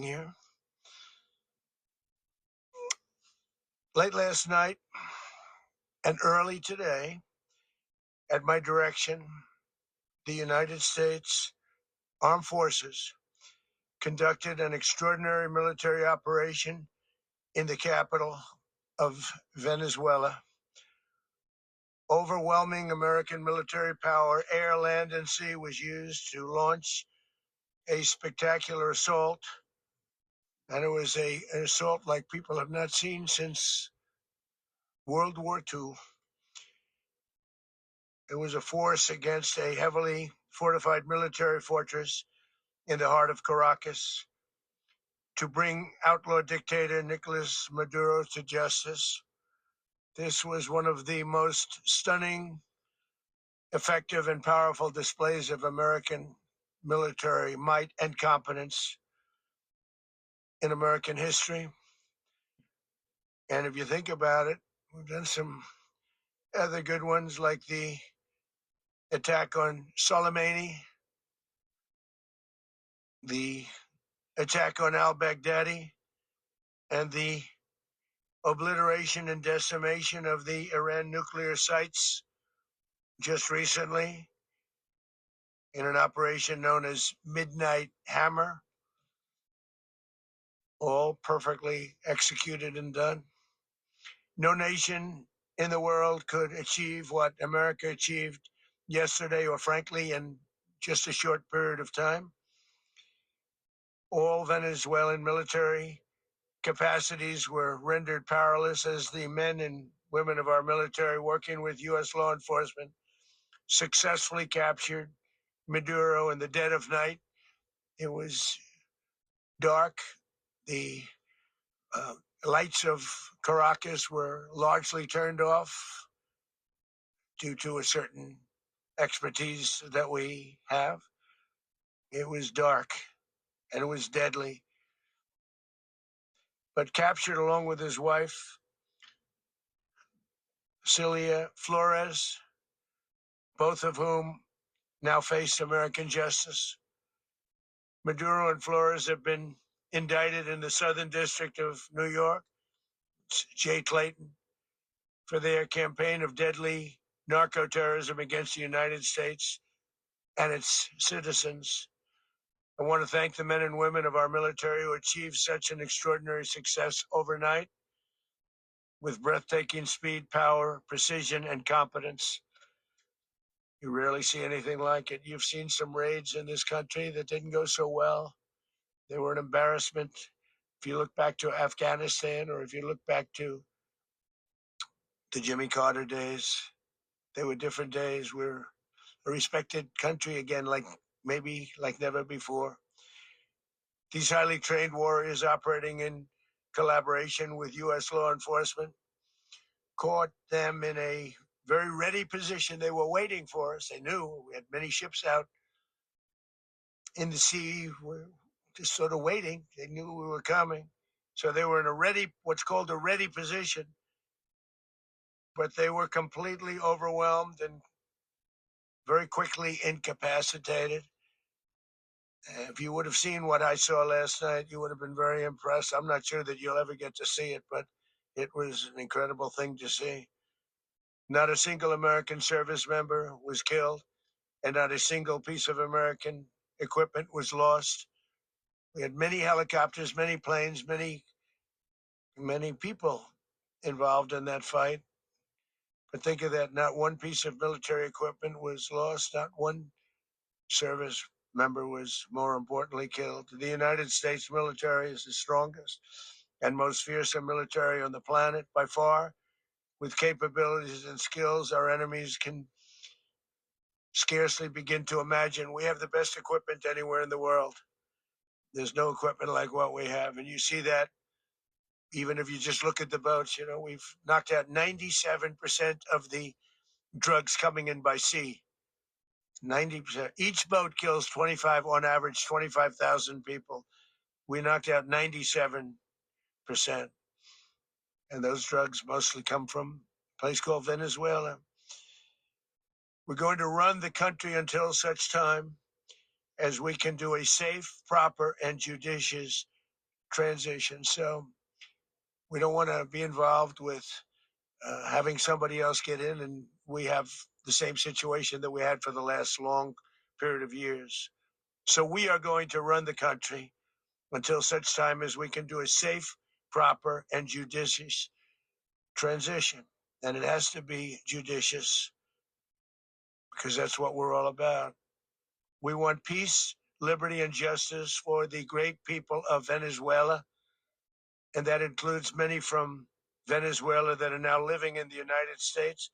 Here. Late last night and early today, at my direction, the United States Armed Forces conducted an extraordinary military operation in the capital of Venezuela. Overwhelming American military power, air, land, and sea, was used to launch a spectacular assault. And it was an assault like people have not seen since World War II. It was a force against a heavily fortified military fortress in the heart of Caracas to bring outlaw dictator Nicolas Maduro to justice. This was one of the most stunning, effective, and powerful displays of American military might and competence in American history. And if you think about it, we've done some other good ones like the attack on Soleimani, the attack on al-Baghdadi, and the obliteration and decimation of the Iran nuclear sites just recently in an operation known as Midnight Hammer, all perfectly executed and done. No nation in the world could achieve what America achieved yesterday, or frankly, in just a short period of time. All Venezuelan military capacities were rendered powerless as the men and women of our military, working with U.S. law enforcement, successfully captured Maduro in the dead of night. It was dark. The uh, lights of Caracas were largely turned off due to a certain expertise that we have. It was dark and it was deadly. But captured along with his wife, Celia Flores, both of whom now face American justice. Maduro and Flores have been indicted in the Southern District of New York, Jay Clayton, for their campaign of deadly narco-terrorism against the United States and its citizens. I want to thank the men and women of our military who achieved such an extraordinary success overnight with breathtaking speed, power, precision, and competence. You rarely see anything like it. You've seen some raids in this country that didn't go so well. They were an embarrassment. If you look back to Afghanistan, or if you look back to the Jimmy Carter days, they were different days. We're a respected country again, maybe like never before. These highly trained warriors, operating in collaboration with U.S. law enforcement, caught them in a very ready position. They were waiting for us. They knew we had many ships out in the sea, we're just sort of waiting. They knew we were coming. So they were in what's called a ready position, but they were completely overwhelmed and very quickly incapacitated. If you would have seen what I saw last night, you would have been very impressed. I'm not sure that you'll ever get to see it, but it was an incredible thing to see. Not a single American service member was killed, and not a single piece of American equipment was lost. We had many helicopters, many planes, many people involved in that fight. But think of that, not one piece of military equipment was lost, not one service member was, more importantly, killed. The United States military is the strongest and most fearsome military on the planet by far, with capabilities and skills our enemies can scarcely begin to imagine. We have the best equipment anywhere in the world. There's no equipment like what we have. And you see that even if you just look at the boats. We've knocked out 97% of the drugs coming in by sea. 90%. Each boat kills 25, on average, 25,000 people. We knocked out 97%. And those drugs mostly come from a place called Venezuela. We're going to run the country until such time as we can do a safe, proper, and judicious transition. So we don't want to be involved with having somebody else get in, and we have the same situation that we had for the last long period of years. So we are going to run the country until such time as we can do a safe, proper, and judicious transition. And it has to be judicious because that's what we're all about. We want peace, liberty, and justice for the great people of Venezuela. And that includes many from Venezuela that are now living in the United States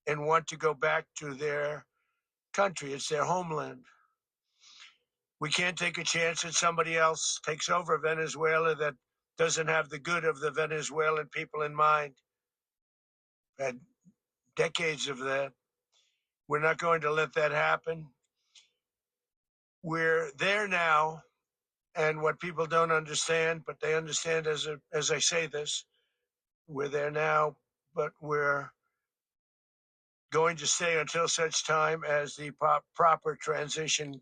and want to go back to their country. It's their homeland. We can't take a chance that somebody else takes over Venezuela that doesn't have the good of the Venezuelan people in mind. Had decades of that. We're not going to let that happen. We're there now, and what people don't understand, but they understand as I say this, we're there now, but we're going to stay until such time as the proper transition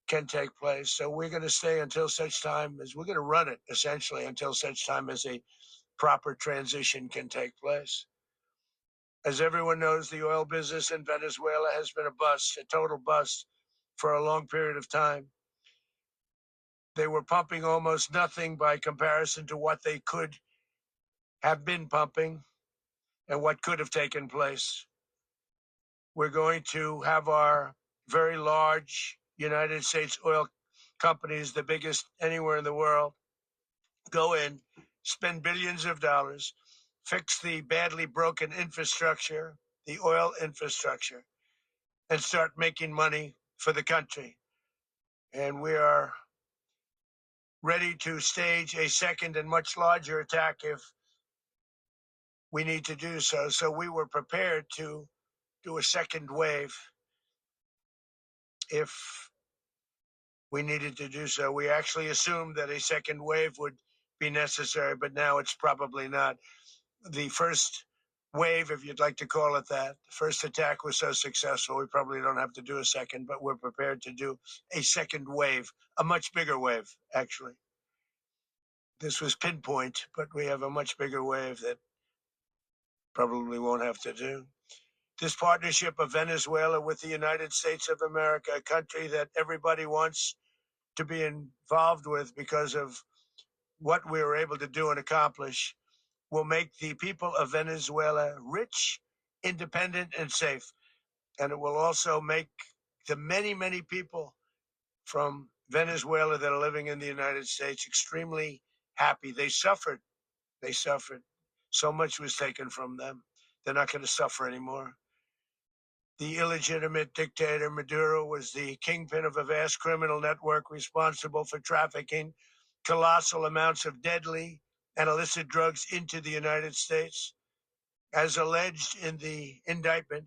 can take place. So we're going to stay until such time as we're going to run it essentially until such time as a proper transition can take place. As everyone knows, the oil business in Venezuela has been a bust, a total bust for a long period of time. They were pumping almost nothing by comparison to what they could have been pumping and what could have taken place. We're going to have our very large United States oil companies, the biggest anywhere in the world, go in, spend billions of dollars, fix the badly broken infrastructure, the oil infrastructure, and start making money for the country. And we are ready to stage a second and much larger attack if we need to do so. So we were prepared to do a second wave if we needed to do so. We actually assumed that a second wave would be necessary, but now it's probably not. The first wave, if you'd like to call it that, the first attack was so successful, we probably don't have to do a second, but we're prepared to do a second wave, a much bigger wave, actually. This was pinpoint, but we have a much bigger wave that probably won't have to do. This partnership of Venezuela with the United States of America, a country that everybody wants to be involved with because of what we were able to do and accomplish, will make the people of Venezuela rich, independent, and safe. And it will also make the many, many people from Venezuela that are living in the United States extremely happy. They suffered. They suffered. So much was taken from them. They're not going to suffer anymore. The illegitimate dictator Maduro was the kingpin of a vast criminal network responsible for trafficking colossal amounts of deadly and illicit drugs into the United States. As alleged in the indictment,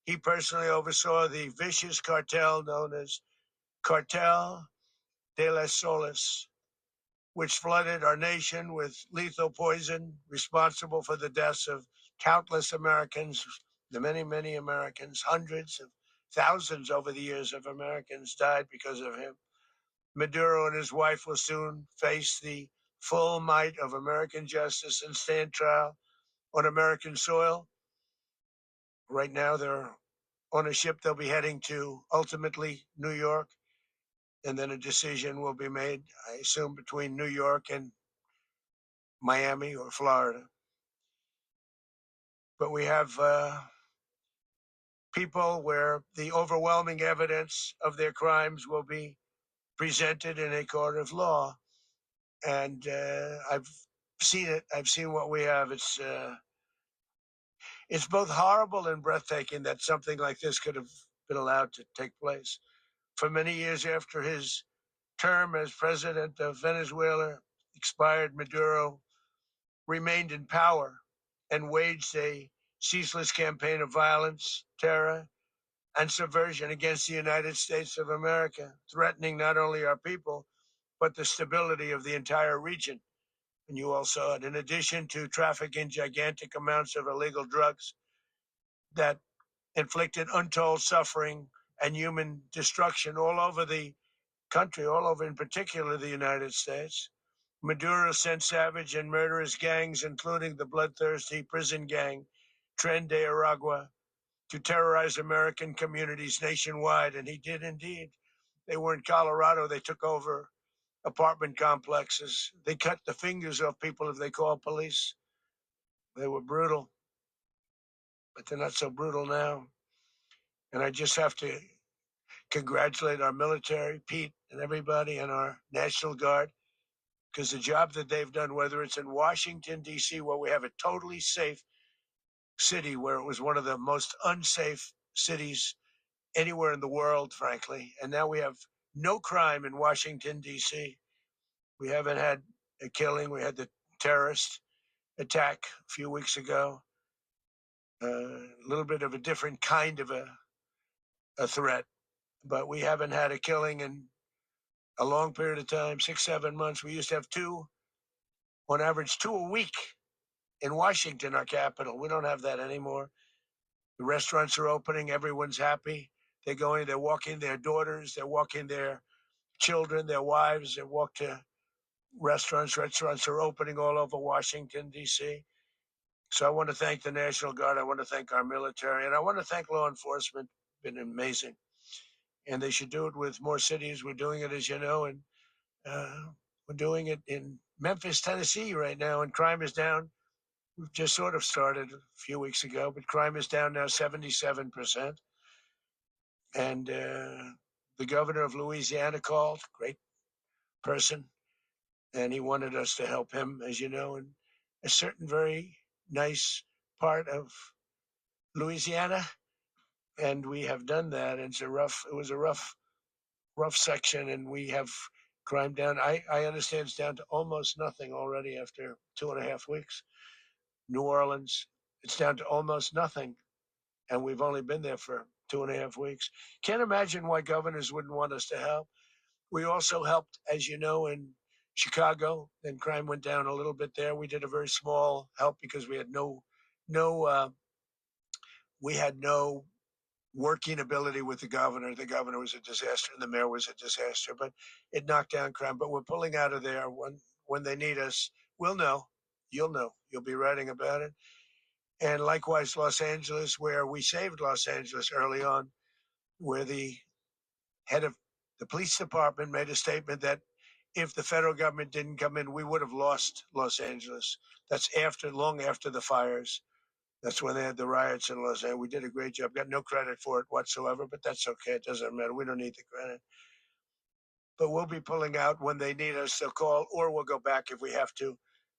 he personally oversaw the vicious cartel known as Cartel de las Solis, which flooded our nation with lethal poison, responsible for the deaths of countless Americans, the many, many Americans, hundreds of thousands over the years of Americans died because of him. Maduro and his wife will soon face the full might of American justice and stand trial on American soil. Right now, they're on a ship they'll be heading to ultimately New York, and then a decision will be made, I assume, between New York and Miami or Florida. But we have people where the overwhelming evidence of their crimes will be presented in a court of law. And I've seen it. I've seen what we have. It's both horrible and breathtaking that something like this could have been allowed to take place. For many years after his term as president of Venezuela expired, Maduro remained in power and waged a ceaseless campaign of violence, terror, and subversion against the United States of America, threatening not only our people, but the stability of the entire region. And you all saw it. In addition to trafficking gigantic amounts of illegal drugs that inflicted untold suffering and human destruction all over the country, all over, in particular, the United States, Maduro sent savage and murderous gangs, including the bloodthirsty prison gang, Tren de Aragua, to terrorize American communities nationwide. And he did indeed. They were in Colorado. They took over apartment complexes. They cut the fingers off people if they called police. They were brutal, but they're not so brutal now. And I just have to congratulate our military, Pete, and everybody, and our National Guard, because the job that they've done, whether it's in Washington, D.C., where we have a totally safe city, where it was one of the most unsafe cities anywhere in the world, frankly, and now we have no crime in Washington, D.C. We haven't had a killing. We had the terrorist attack a few weeks ago. A little bit of a different kind of a threat, but we haven't had a killing in a long period of time, 6-7 months. We used to have two, on average, two a week in Washington, our capital. We don't have that anymore. The restaurants are opening. Everyone's happy. They're walking their daughters. They're walking their children, their wives. They walk to restaurants. Restaurants are opening all over Washington, D.C. So I want to thank the National Guard. I want to thank our military. And I want to thank law enforcement. Been amazing. And they should do it with more cities. We're doing it, as you know, and we're doing it in Memphis, Tennessee right now, and crime is down. We've just sort of started a few weeks ago, but crime is down now 77%. And the governor of Louisiana called, great person, and he wanted us to help him, as you know, in a certain very nice part of Louisiana. And we have done that. And it was a rough section, and we have crime down. I understand it's down to almost nothing already after 2.5 weeks. New Orleans, it's down to almost nothing. And we've only been there for 2.5 weeks. Can't imagine why governors wouldn't want us to help. We also helped, as you know, in Chicago. Then crime went down a little bit there. We did a very small help because we had no working ability with the governor. The governor was a disaster, and the mayor was a disaster. But it knocked down crime. But we're pulling out of there when they need us. We'll know. You'll know. You'll be writing about it. And likewise, Los Angeles, where we saved Los Angeles early on, where the head of the police department made a statement that if the federal government didn't come in, we would have lost Los Angeles. That's long after the fires. That's when they had the riots in Los Angeles. We did a great job. Got no credit for it whatsoever, but that's okay. It doesn't matter. We don't need the credit. But we'll be pulling out when they need us. They'll call, or we'll go back if we have to.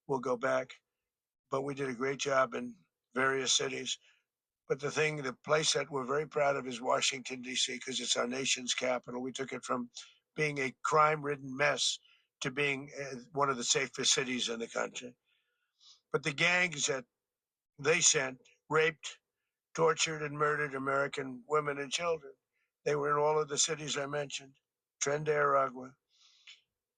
We'll go back. But we did a great job in various cities. But the place that we're very proud of is Washington, D.C., because it's our nation's capital. We took it from being a crime-ridden mess to being one of the safest cities in the country. But the gangs that they sent raped, tortured, and murdered American women and children. They were in all of the cities I mentioned, Tren de Aragua.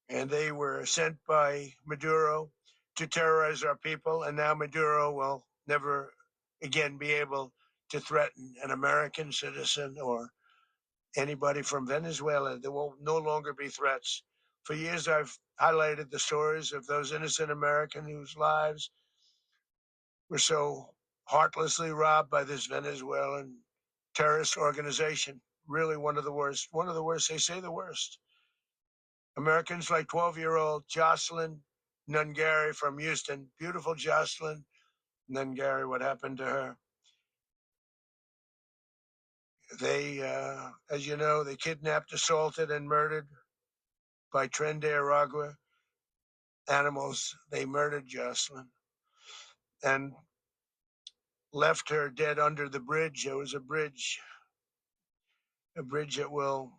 And they were sent by Maduro to terrorize our people. And now Maduro will never again be able to threaten an American citizen or anybody from Venezuela. There will no longer be threats. For years, I've highlighted the stories of those innocent Americans whose lives were so heartlessly robbed by this Venezuelan terrorist organization. Really one of the worst. One of the worst, they say the worst. Americans like 12-year-old Jocelyn Nungari from Houston. Beautiful Jocelyn Nungari, what happened to her? They, as you know, they kidnapped, assaulted, and murdered by Tren de Aragua animals. They murdered Jocelyn and left her dead under the bridge. There was a bridge that will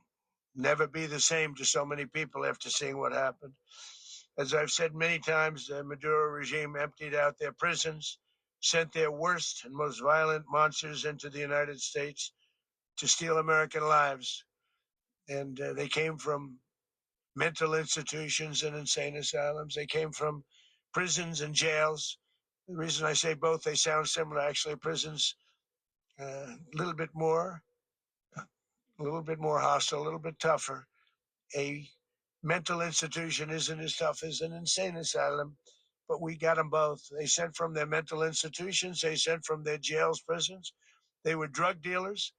never be the same to so many people after seeing what happened. As I've said many times, the Maduro regime emptied out their prisons, sent their worst and most violent monsters into the United States to steal American lives. And they came from mental institutions and insane asylums. They came from prisons and jails. The reason I say both, they sound similar. Actually, prisons a little bit more hostile, a little bit tougher. A mental institution isn't as tough as an insane asylum, but we got them both. They sent from their mental institutions, they sent from their jails, prisons. They were drug dealers,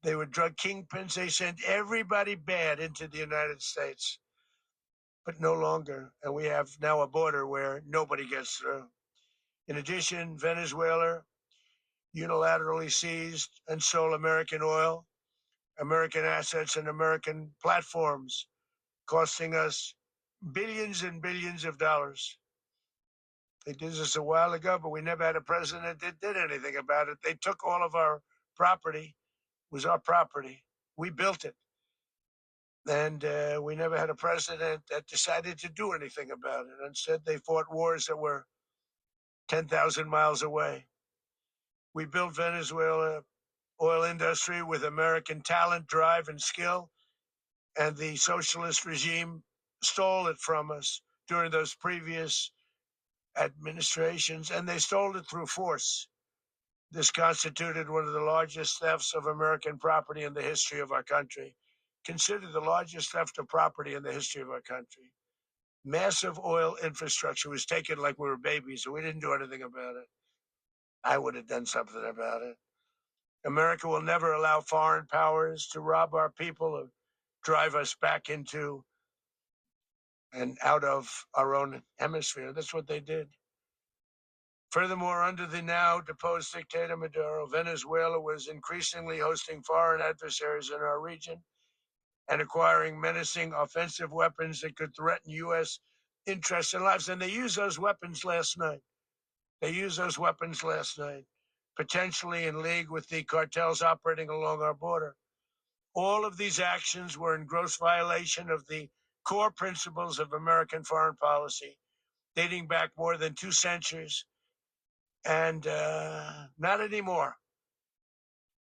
they were drug kingpins. They sent everybody bad into the United States, but no longer. And we have now a border where nobody gets through. In addition, Venezuela unilaterally seized and sold American oil, American assets, and American platforms, costing us billions and billions of dollars. They did this a while ago, but we never had a president that did anything about it. They took all of our property, it was our property. We built it. And we never had a president that decided to do anything about it. Instead, they fought wars that were 10,000 miles away. We built Venezuela oil industry with American talent, drive, and skill, and the socialist regime stole it from us during those previous administrations, and they stole it through force. This constituted one of the largest thefts of American property in the history of our country, considered the largest theft of property in the history of our country. Massive oil infrastructure was taken like we were babies, and we didn't do anything about it. I would have done something about it. America will never allow foreign powers to rob our people or drive us back into and out of our own hemisphere. That's what they did. Furthermore, under the now deposed dictator Maduro, Venezuela was increasingly hosting foreign adversaries in our region and acquiring menacing offensive weapons that could threaten U.S. interests and lives. And they used those weapons last night. Potentially in league with the cartels operating along our border. All of these actions were in gross violation of the core principles of American foreign policy, dating back more than 2 centuries, and not anymore.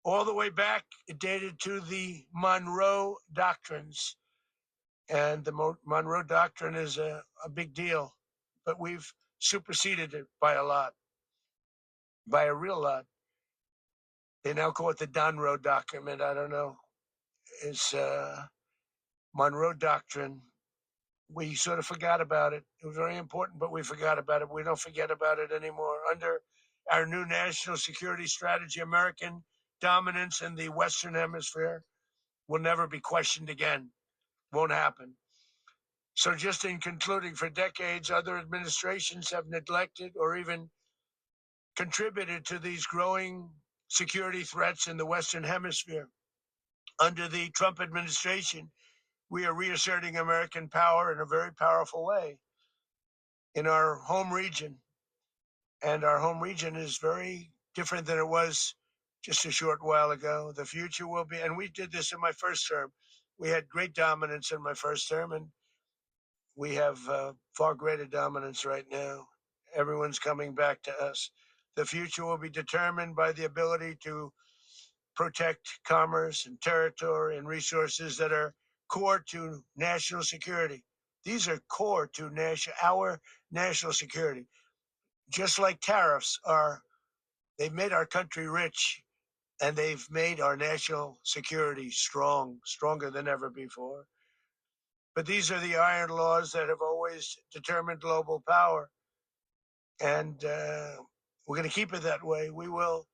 All the way back, it dated to the Monroe Doctrines. And the Monroe Doctrine is a big deal, but we've superseded it by a lot, by a real lot. They now call it the Donroe Document. I don't know. It's Monroe Doctrine. We sort of forgot about it. It was very important, but we forgot about it. We don't forget about it anymore. Under our new national security strategy, American dominance in the Western Hemisphere will never be questioned again. Won't happen. So just in concluding, for decades, other administrations have neglected or even contributed to these growing security threats in the Western Hemisphere. Under the Trump administration, we are reasserting American power in a very powerful way in our home region. And our home region is very different than it was just a short while ago. The future will be, and we did this in my first term. We had great dominance in my first term, and we have far greater dominance right now. Everyone's coming back to us. The future will be determined by the ability to protect commerce and territory and resources that are core to national security. These are core to our national security. Just like tariffs are, they've made our country rich, and they've made our national security stronger than ever before. But these are the iron laws that have always determined global power. And we're going to keep it that way. We will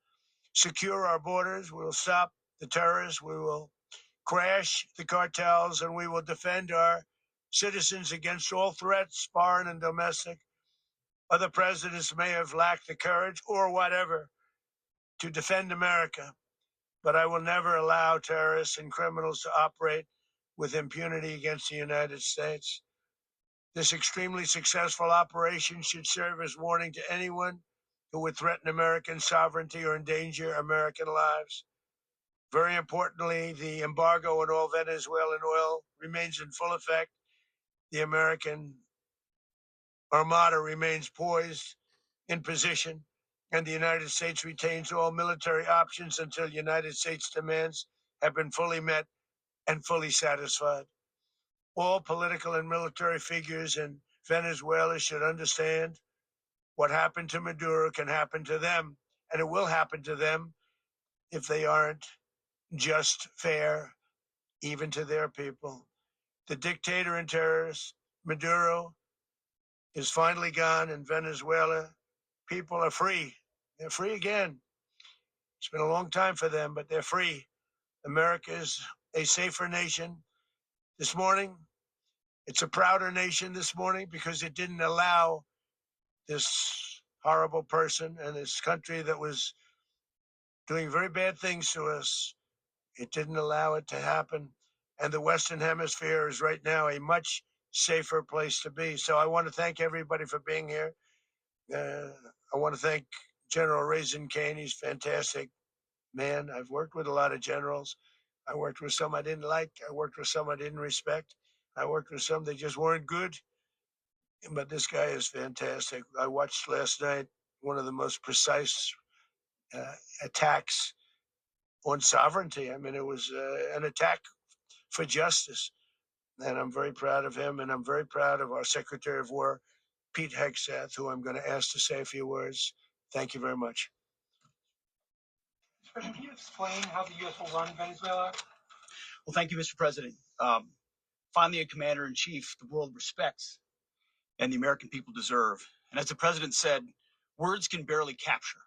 secure our borders. We will stop the terrorists. We will crash the cartels, and we will defend our citizens against all threats, foreign and domestic. Other presidents may have lacked the courage or whatever to defend America, but I will never allow terrorists and criminals to operate with impunity against the United States. This extremely successful operation should serve as warning to anyone who would threaten American sovereignty or endanger American lives. Very importantly, the embargo on all Venezuelan oil remains in full effect. The American Armada remains poised in position, and the United States retains all military options until United States demands have been fully met and fully satisfied. All political and military figures in Venezuela should understand what happened to Maduro can happen to them, and it will happen to them if they aren't just fair, even to their people. The dictator and terrorist, Maduro, is finally gone in Venezuela. People are free. They're free again. It's been a long time for them, but they're free. America is a safer nation this morning. It's a prouder nation this morning because it didn't allow this horrible person and this country that was doing very bad things to us. It didn't allow it to happen. And the Western Hemisphere is right now a much safer place to be. So I want to thank everybody for being here. I want to thank General Raising Cane. He's fantastic man. I've worked with a lot of generals. I worked with some I didn't like. I worked with some I didn't respect. I worked with some that just weren't good. But this guy is fantastic. I watched last night one of the most precise attacks on sovereignty. I mean, it was an attack for justice. And I'm very proud of him. And I'm very proud of our Secretary of War, Pete Hegseth, who I'm going to ask to say a few words. Thank you very much. Can you explain how the U.S. will run Venezuela? Well, thank you, Mr. President. Finally, a commander-in-chief the world respects and the American people deserve. And as the president said, words can barely capture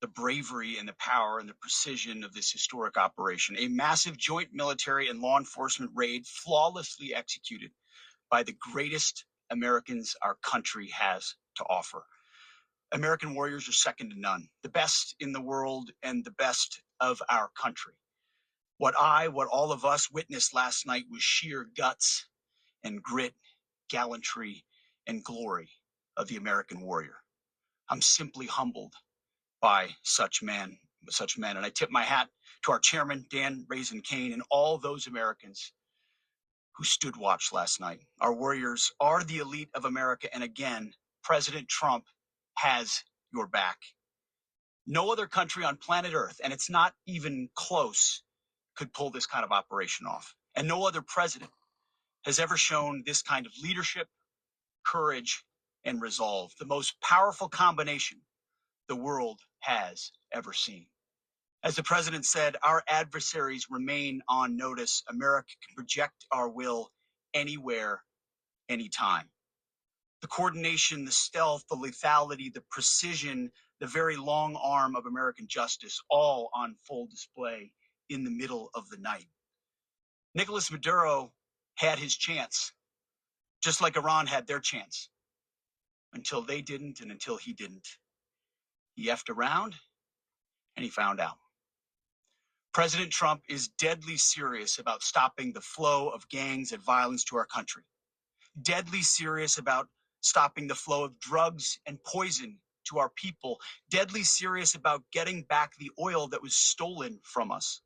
the bravery and the power and the precision of this historic operation. A massive joint military and law enforcement raid flawlessly executed by the greatest Americans our country has to offer. American warriors are second to none, the best in the world and the best of our country. What all of us witnessed last night was sheer guts and grit, gallantry, and glory of the American warrior. I'm simply humbled by such men. And I tip my hat to our chairman, Dan Raising Cane, and all those Americans who stood watch last night. Our warriors are the elite of America, and again, President Trump has your back. No other country on planet Earth, and it's not even close, could pull this kind of operation off. And no other president has ever shown this kind of leadership, courage, and resolve, the most powerful combination the world has ever seen. As the president said, our adversaries remain on notice. America can project our will anywhere, anytime. The coordination, the stealth, the lethality, the precision, the very long arm of American justice, all on full display in the middle of the night. Nicolas Maduro had his chance, just like Iran had their chance, until they didn't and until he didn't. He effed around and he found out. President Trump is deadly serious about stopping the flow of gangs and violence to our country. Deadly serious about stopping the flow of drugs and poison to our people. Deadly serious about getting back the oil that was stolen from us.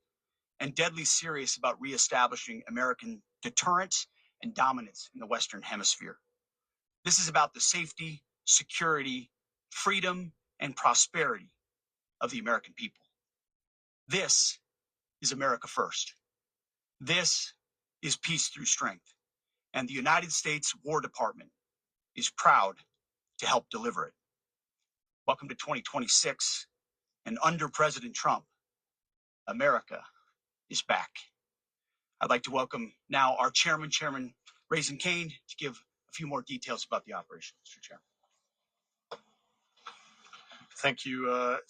And deadly serious about reestablishing American deterrence and dominance in the Western Hemisphere. This is about the safety, security, freedom, and prosperity of the American people. This is America first. This is peace through strength. And the United States War Department is proud to help deliver it. Welcome to 2026. And under President Trump, America is back. I'd like to welcome now our chairman, Chairman Raising Cane, to give a few more details about the operation. Mr. Chairman. Thank you,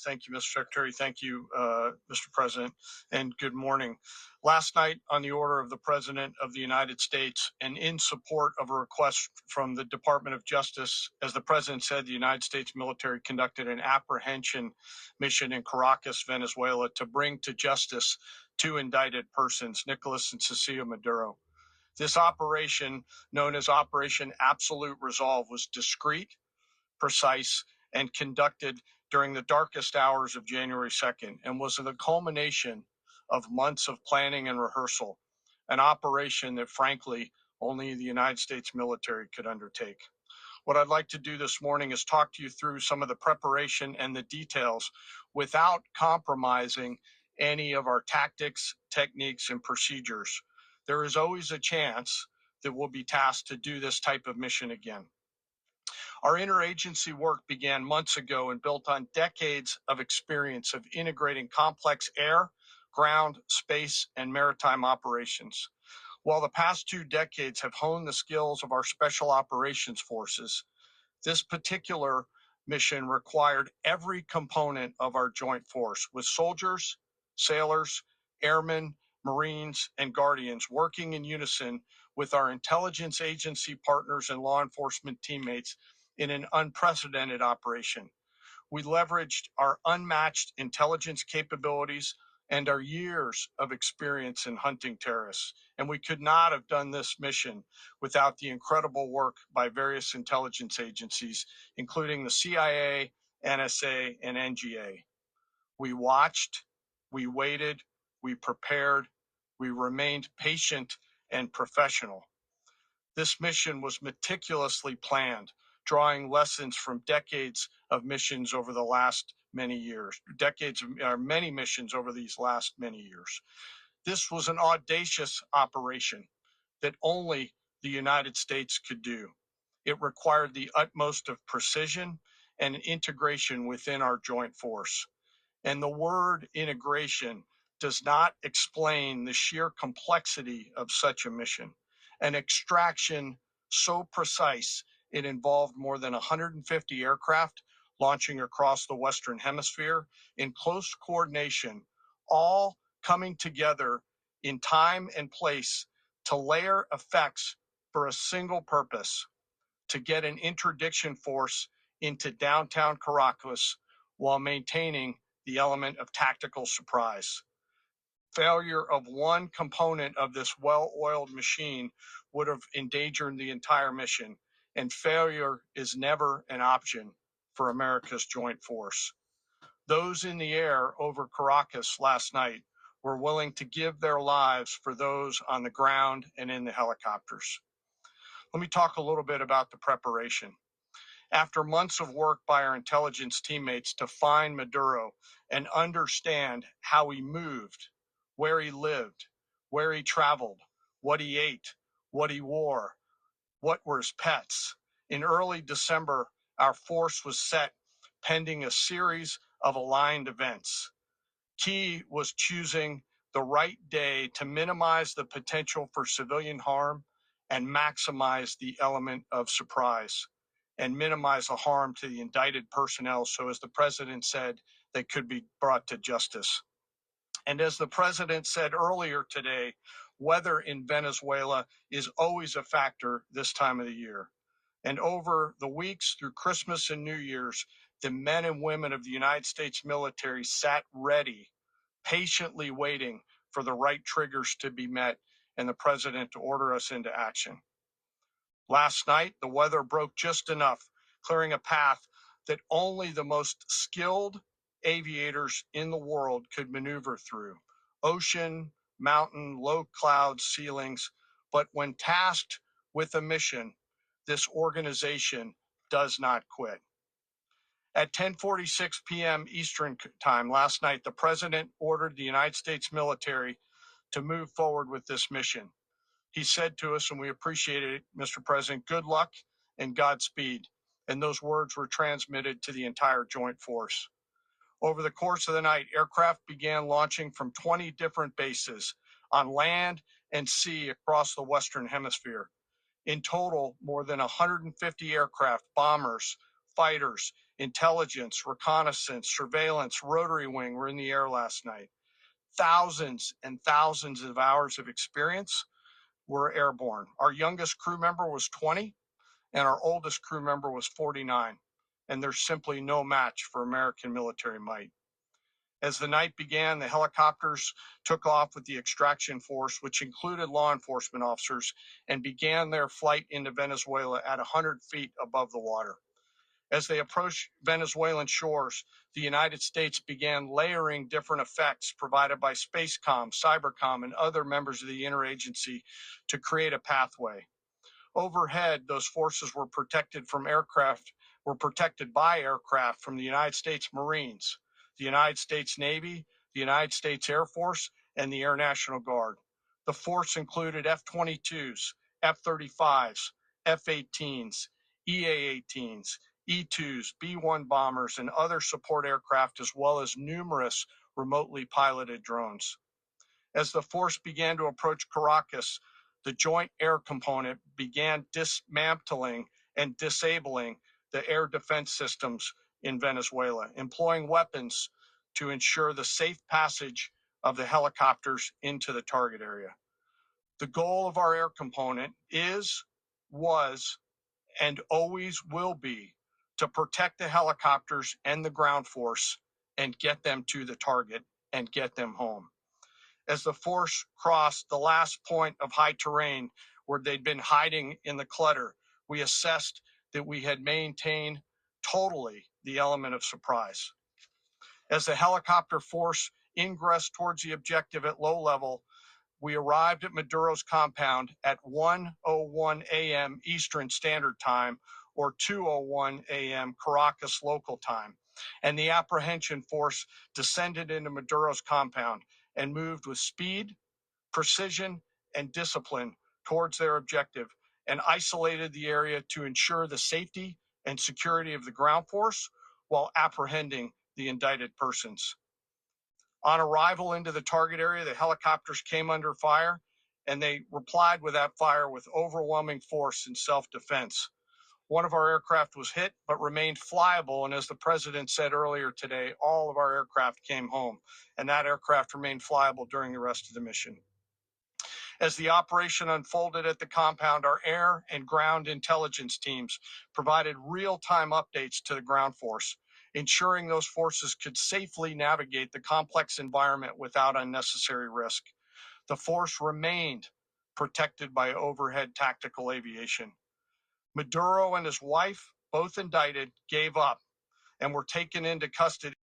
Mr. Secretary. Thank you, Mr. President, and good morning. Last night, on the order of the President of the United States and in support of a request from the Department of Justice, as the President said, the United States military conducted an apprehension mission in Caracas, Venezuela, to bring to justice two indicted persons, Nicolas and Cecilia Maduro. This operation, known as Operation Absolute Resolve, was discreet, precise, and conducted during the darkest hours of January 2nd and was the culmination of months of planning and rehearsal, an operation that, frankly, only the United States military could undertake. What I'd like to do this morning is talk to you through some of the preparation and the details without compromising any of our tactics, techniques, and procedures. There is always a chance that we'll be tasked to do this type of mission again. Our interagency work began months ago and built on decades of experience of integrating complex air, ground, space, and maritime operations. While the past 2 decades have honed the skills of our special operations forces, this particular mission required every component of our joint force, with soldiers, sailors, airmen, Marines, and Guardians working in unison with our intelligence agency partners and law enforcement teammates in an unprecedented operation. We leveraged our unmatched intelligence capabilities and our years of experience in hunting terrorists. And we could not have done this mission without the incredible work by various intelligence agencies, including the CIA, NSA, and NGA. We watched, we waited, we prepared, we remained patient and professional. This mission was meticulously planned, drawing lessons from decades of missions over the last many years, many missions over these last many years. This was an audacious operation that only the United States could do. It required the utmost of precision and integration within our joint force. And the word integration does not explain the sheer complexity of such a mission. An extraction so precise, it involved more than 150 aircraft launching across the Western Hemisphere in close coordination, all coming together in time and place to layer effects for a single purpose: to get an interdiction force into downtown Caracas while maintaining the element of tactical surprise. Failure of one component of this well-oiled machine would have endangered the entire mission, and failure is never an option for America's joint force. Those in the air over Caracas last night were willing to give their lives for those on the ground and in the helicopters. Let me talk a little bit about the preparation. After months of work by our intelligence teammates to find Maduro and understand how he moved, where he lived, where he traveled, what he ate, what he wore, what were his pets, in early December, our force was set pending a series of aligned events. Key was choosing the right day to minimize the potential for civilian harm and maximize the element of surprise, and minimize the harm to the indicted personnel, so as the president said, they could be brought to justice. And as the president said earlier today, weather in Venezuela is always a factor this time of the year. And over the weeks through Christmas and New Year's, the men and women of the United States military sat ready, patiently waiting for the right triggers to be met and the president to order us into action. Last night, the weather broke just enough, clearing a path that only the most skilled aviators in the world could maneuver through. Ocean, mountain, low cloud ceilings. But when tasked with a mission, this organization does not quit. At 10:46 p.m. Eastern time last night, the president ordered the United States military to move forward with this mission. He said to us, and we appreciate it, Mr. President, good luck and Godspeed. And those words were transmitted to the entire joint force. Over the course of the night, aircraft began launching from 20 different bases on land and sea across the Western Hemisphere. In total, more than 150 aircraft, bombers, fighters, intelligence, reconnaissance, surveillance, rotary wing were in the air last night. Thousands and thousands of hours of experience were airborne. Our youngest crew member was 20, and our oldest crew member was 49. And there's simply no match for American military might. As the night began, the helicopters took off with the extraction force, which included law enforcement officers, and began their flight into Venezuela at 100 feet above the water. As they approached Venezuelan shores, the United States began layering different effects provided by Spacecom, Cybercom, and other members of the interagency to create a pathway. Overhead, those forces were protected by aircraft from the United States Marines, the United States Navy, the United States Air Force, and the Air National Guard. The force included F-22s, F-35s, F-18s, EA-18s, E-2s, B-1 bombers, and other support aircraft, as well as numerous remotely piloted drones. As the force began to approach Caracas, the Joint Air Component began dismantling and disabling the air defense systems in Venezuela, employing weapons to ensure the safe passage of the helicopters into the target area. The goal of our air component is, was, and always will be to protect the helicopters and the ground force and get them to the target and get them home. As the force crossed the last point of high terrain where they'd been hiding in the clutter, we assessed that we had maintained totally the element of surprise. As the helicopter force ingressed towards the objective at low level, we arrived at Maduro's compound at 1:01 a.m. Eastern Standard Time, or 2:01 a.m. Caracas local time, and the apprehension force descended into Maduro's compound and moved with speed, precision, and discipline towards their objective, and isolated the area to ensure the safety and security of the ground force while apprehending the indicted persons. On arrival into the target area, the helicopters came under fire, and they replied with that fire with overwhelming force in self-defense. One of our aircraft was hit, but remained flyable, and as the president said earlier today, all of our aircraft came home, and that aircraft remained flyable during the rest of the mission. As the operation unfolded at the compound, our air and ground intelligence teams provided real-time updates to the ground force, ensuring those forces could safely navigate the complex environment without unnecessary risk. The force remained protected by overhead tactical aviation. Maduro and his wife, both indicted, gave up and were taken into custody